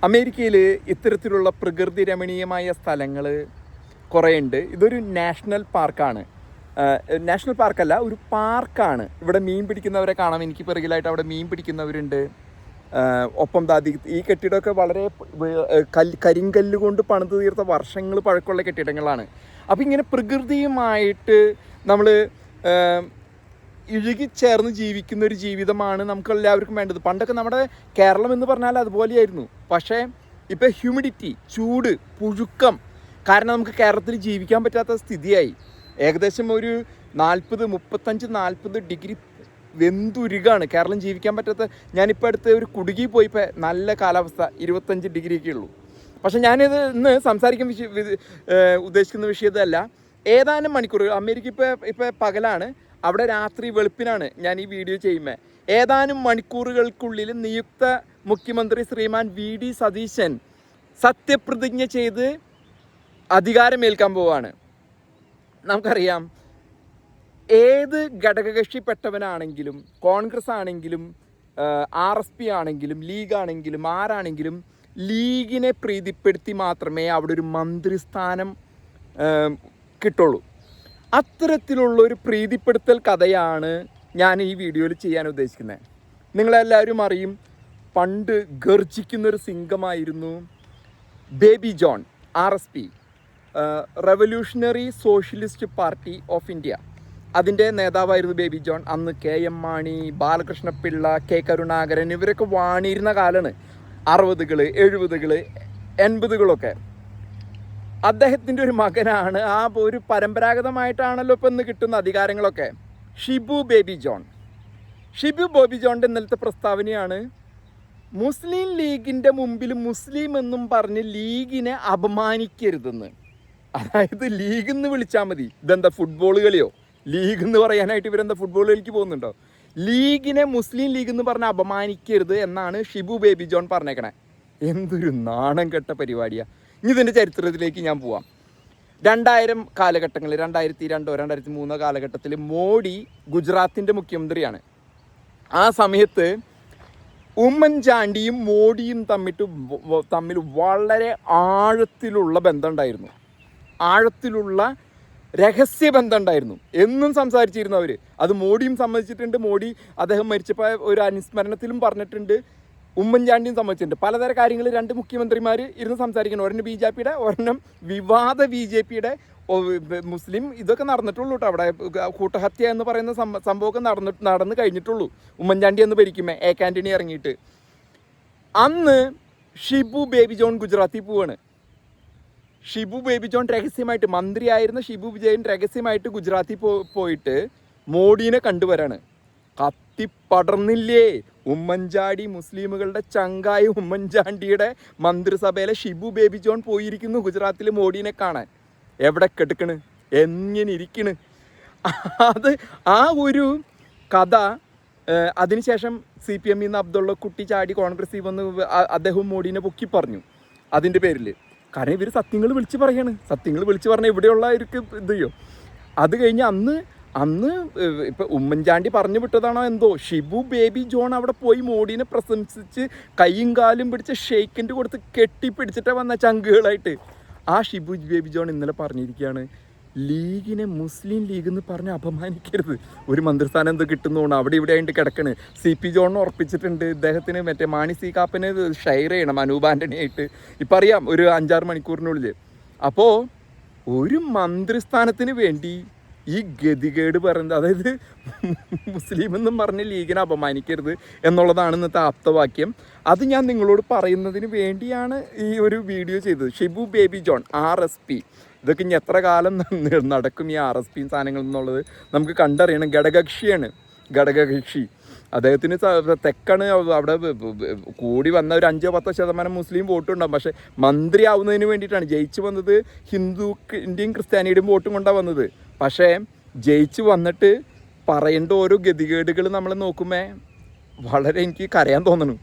അമേരിക്കയിൽ ഇത്തരത്തിലുള്ള പ്രകൃതി രമണീയമായ സ്ഥലങ്ങൾ കുറേ ഉണ്ട്. ഇതൊരു നാഷണൽ പാർക്കാണ്. നാഷണൽ പാർക്കല്ല, ഒരു പാർക്കാണ്. ഇവിടെ മീൻ പിടിക്കുന്നവരെ കാണാം. എനിക്ക് പിറകിലായിട്ട് അവിടെ മീൻ പിടിക്കുന്നവരുണ്ട്. ഒപ്പം ഈ കെട്ടിടമൊക്കെ വളരെ കരിങ്കല്ല് കൊണ്ട് പണിത് തീർത്ത വർഷങ്ങൾ പഴക്കമുള്ള കെട്ടിടങ്ങളാണ്. അപ്പോൾ ഇങ്ങനെ പ്രകൃതിയുമായിട്ട് നമ്മൾ ഇഴുകിച്ചേർന്ന് ജീവിക്കുന്ന ഒരു ജീവിതമാണ് നമുക്ക് എല്ലാവർക്കും വേണ്ടത്. പണ്ടൊക്കെ നമ്മുടെ കേരളം എന്ന് പറഞ്ഞാൽ അതുപോലെയായിരുന്നു. പക്ഷേ ഇപ്പോൾ ഹ്യൂമിഡിറ്റി, ചൂട്, പുഴുക്കം കാരണം നമുക്ക് കേരളത്തിൽ ജീവിക്കാൻ പറ്റാത്ത സ്ഥിതിയായി. ഏകദേശം ഒരു 35-40 ഡിഗ്രി വെന്തുരുകാണ്. കേരളം ജീവിക്കാൻ പറ്റാത്ത. ഞാനിപ്പോൾ അടുത്ത് ഒരു കുടുങ്ങി പോയിപ്പോൾ നല്ല കാലാവസ്ഥ 25 ഡിഗ്രിയൊക്കെ ഉള്ളൂ. പക്ഷേ ഞാനിത് ഇന്ന് സംസാരിക്കാൻ ഉദ്ദേശിക്കുന്ന വിഷയത്തല്ല. ഏതാനും മണിക്കൂറുകൾ അമേരിക്ക ഇപ്പോൾ പകലാണ്, അവിടെ രാത്രി വെളുപ്പിനാണ് ഞാൻ ഈ വീഡിയോ ചെയ്യുന്നത്. ഏതാനും മണിക്കൂറുകൾക്കുള്ളിൽ നിയുക്ത മുഖ്യമന്ത്രി ശ്രീമാൻ VD സതീശൻ സത്യപ്രതിജ്ഞ ചെയ്ത് അധികാരമേൽക്കാൻ പോവുകയാണ്. നമുക്കറിയാം, ഏത് ഘടകകക്ഷിപ്പെട്ടവനാണെങ്കിലും, കോൺഗ്രസ് ആണെങ്കിലും RSP ആണെങ്കിലും ലീഗ് ആണെങ്കിലും ആരാണെങ്കിലും ലീഗിനെ പ്രീതിപ്പെടുത്തി മാത്രമേ അവിടെ ഒരു മന്ത്രിസ്ഥാനം കിട്ടുള്ളൂ. അത്തരത്തിലുള്ളൊരു പ്രീതിപ്പെടുത്തൽ കഥയാണ് ഞാൻ ഈ വീഡിയോയിൽ ചെയ്യാൻ ഉദ്ദേശിക്കുന്നത്. നിങ്ങളെല്ലാവരും അറിയും, പണ്ട് ഗർജിക്കുന്നൊരു സിംഗമായിരുന്നു Baby John, RSP, Revolutionary Socialist Party of India. അതിൻ്റെ നേതാവായിരുന്നു ബേബി ജോൺ. അന്ന് KM മാണി, ബാലകൃഷ്ണപിള്ള, K കരുണാകരൻ ഇവരൊക്കെ വാണിയിരുന്ന കാലമാണ്. 60-കൾ, 70-കൾ, 80-കളൊക്കെ. അദ്ദേഹത്തിൻ്റെ ഒരു മകനാണ്. ആ ഒരു പരമ്പരാഗതമായിട്ടാണല്ലോ ഇപ്പം ഇന്ന് കിട്ടുന്ന അധികാരങ്ങളൊക്കെ. ഷിബു ബേബി ജോൺ. ഷിബു ബേബി ജോണിൻ്റെ ഇന്നലത്തെ പ്രസ്താവനയാണ്, മുസ്ലിം ലീഗിൻ്റെ മുമ്പിൽ മുസ്ലിം എന്നും പറഞ്ഞ് ലീഗിനെ അപമാനിക്കരുതെന്ന്. അതായത് ലീഗ് എന്ന് വിളിച്ചാൽ മതി. ഇതെന്താ ഫുട്ബോൾ കളിയോ? ലീഗ് എന്ന് പറയാനായിട്ട് ഇവരെന്താ ഫുട്ബോൾ കളിക്ക് പോകുന്നുണ്ടോ? ലീഗിനെ മുസ്ലിം ലീഗ് എന്ന് പറഞ്ഞ് അപമാനിക്കരുത് എന്നാണ് ഷിബു ബേബി ജോൺ പറഞ്ഞേക്കണേ. എന്തൊരു നാണം കെട്ട പരിപാടിയാണ്. ഇനി ഇതിൻ്റെ ചരിത്രത്തിലേക്ക് ഞാൻ പോവാം. 2000 കാലഘട്ടങ്ങളിൽ, 2002-2003 കാലഘട്ടത്തിൽ മോഡി ഗുജറാത്തിൻ്റെ മുഖ്യമന്ത്രിയാണ്. ആ സമയത്ത് ഉമ്മൻചാണ്ടിയും മോഡിയും തമ്മിൽ വളരെ ആഴത്തിലുള്ള ബന്ധമുണ്ടായിരുന്നു. ആഴത്തിലുള്ള രഹസ്യബന്ധം ഉണ്ടായിരുന്നു. എന്നും സംസാരിച്ചിരുന്നു അവർ. അത് മോഡിയും സമ്മതിച്ചിട്ടുണ്ട്. മോഡി അദ്ദേഹം മരിച്ചപ്പോൾ ഒരു അനുസ്മരണത്തിലും പറഞ്ഞിട്ടുണ്ട്. ഉമ്മൻചാണ്ടിയും സമ്മതിച്ചിട്ടുണ്ട്. പലതരം കാര്യങ്ങൾ രണ്ട് മുഖ്യമന്ത്രിമാർ ഇരുന്ന് സംസാരിക്കണം. ഒരെണ്ണം BJPയുടെ, ഒരെണ്ണം വിവാദ BJPയുടെ. മുസ്ലിം ഇതൊക്കെ നടന്നിട്ടുള്ളൂ കേട്ടോ. അവിടെ കൂട്ടഹത്യ എന്ന് പറയുന്ന സംഭവമൊക്കെ നടന്ന് കഴിഞ്ഞിട്ടുള്ളൂ. ഉമ്മൻചാണ്ടി എന്ന് ഭരിക്കുമ്പോൾ AK ആൻ്റണി ഇറങ്ങിയിട്ട്. അന്ന് ഷിബു ബേബി ജോൺ ഗുജറാത്തിൽ പോവാണ്. ഷിബു ബേബി ജോൺ രഹസ്യമായിട്ട്, മന്ത്രിയായിരുന്ന ഷിബു ജോൺ രഹസ്യമായിട്ട് ഗുജറാത്തിൽ പോയിട്ട് മോഡീനെ കണ്ടുവരാണ്. കത്തിപ്പടർന്നില്ലേ ഉമ്മൻചാണ്ടി? മുസ്ലിമുകളുടെ ചങ്കായ ഉമ്മൻചാണ്ടിയുടെ മന്ത്രിസഭയിലെ ഷിബു ബേബി ജോൺ പോയിരിക്കുന്നു ഗുജറാത്തിൽ മോഡീനെ കാണാൻ. എവിടെ കെടുക്കണ്, എങ്ങനെ ഇരിക്കണ്? അത് ആ ഒരു കഥ. അതിനുശേഷം CPM നിന്ന് അബ്ദുള്ള കുട്ടി ചാടി കോൺഗ്രസ്സിൽ വന്ന് അദ്ദേഹം മോഡീനെ പൊക്കി പറഞ്ഞു. അതിൻ്റെ പേരിൽ കാരണം ഇവർ സത്യങ്ങൾ വിളിച്ച് പറയാണ്. സത്യങ്ങൾ വിളിച്ച് പറഞ്ഞാൽ ഇവിടെയുള്ളവർക്ക് ഇത് ചെയ്യും. അത് കഴിഞ്ഞ് അന്ന് ഇപ്പം ഉമ്മൻചാണ്ടി പറഞ്ഞു വിട്ടതാണോ എന്തോ, ഷിബു ബേബി ജോൺ അവിടെ പോയി മോഡീനെ പ്രശംസിച്ച് കൈയും കാലും പിടിച്ച് ഷെയ്ക്കിൻ്റെ കൊടുത്ത് കെട്ടിപ്പിടിച്ചിട്ട് വന്ന ചങ്കുകളായിട്ട്. ആ ഷിബു ബേബി ജോൺ ഇന്നലെ പറഞ്ഞിരിക്കുകയാണ്, ലീഗിനെ മുസ്ലിം ലീഗ് എന്ന് പറഞ്ഞ് അപമാനിക്കരുത്. ഒരു മന്ത്രിസ്ഥാനം എന്തോ കിട്ടുന്നതുകൊണ്ട് അവിടെ ഇവിടെ ആയിട്ട് കിടക്കണ്. CP ജോണിന് ഉറപ്പിച്ചിട്ടുണ്ട്. ഇദ്ദേഹത്തിന് മറ്റേ മാണി C കാപ്പന് ഷെയർ ചെയ്യണം അനൂപ് ആൻ്റണിയായിട്ട്. ഇപ്പം അറിയാം, ഒരു 5-6 മണിക്കൂറിനുള്ളിൽ. അപ്പോൾ ഒരു മന്ത്രിസ്ഥാനത്തിന് വേണ്ടി ഈ ഗതികേട് പറയുന്നത്, അതായത് മുസ്ലിം എന്നും പറഞ്ഞ് ലീഗിനെ അപമാനിക്കരുത് എന്നുള്ളതാണ് ഇന്നത്തെ ആപ്തവാക്യം. അത് ഞാൻ നിങ്ങളോട് പറയുന്നതിന് വേണ്ടിയാണ് ഈ ഒരു വീഡിയോ ചെയ്തത്. ഷിബു ബേബി ജോൺ, RSP. ഇതൊക്കെ ഇനി എത്ര കാലം നടക്കും ഈ RSP സാധനങ്ങൾ എന്നുള്ളത് നമുക്ക് കണ്ടറിയണം. ഘടകകക്ഷി അദ്ദേഹത്തിന് തെക്കാണ്. അവിടെ കൂടി വന്ന ഒരു 5-10% മുസ്ലിം വോട്ടുണ്ടാകും. പക്ഷേ മന്ത്രി ആവുന്നതിന് വേണ്ടിയിട്ടാണ് ജയിച്ചു വന്നത്. ഹിന്ദുവിൻ്റെയും ക്രിസ്ത്യാനിയുടെയും വോട്ടും കൊണ്ടാണ് വന്നത്. പക്ഷേ ജയിച്ചു വന്നിട്ട് പറയേണ്ട ഓരോ ഗതികേടുകൾ നമ്മൾ നോക്കുമ്പോൾ വളരെ എനിക്ക് കരയാൻ തോന്നുന്നു.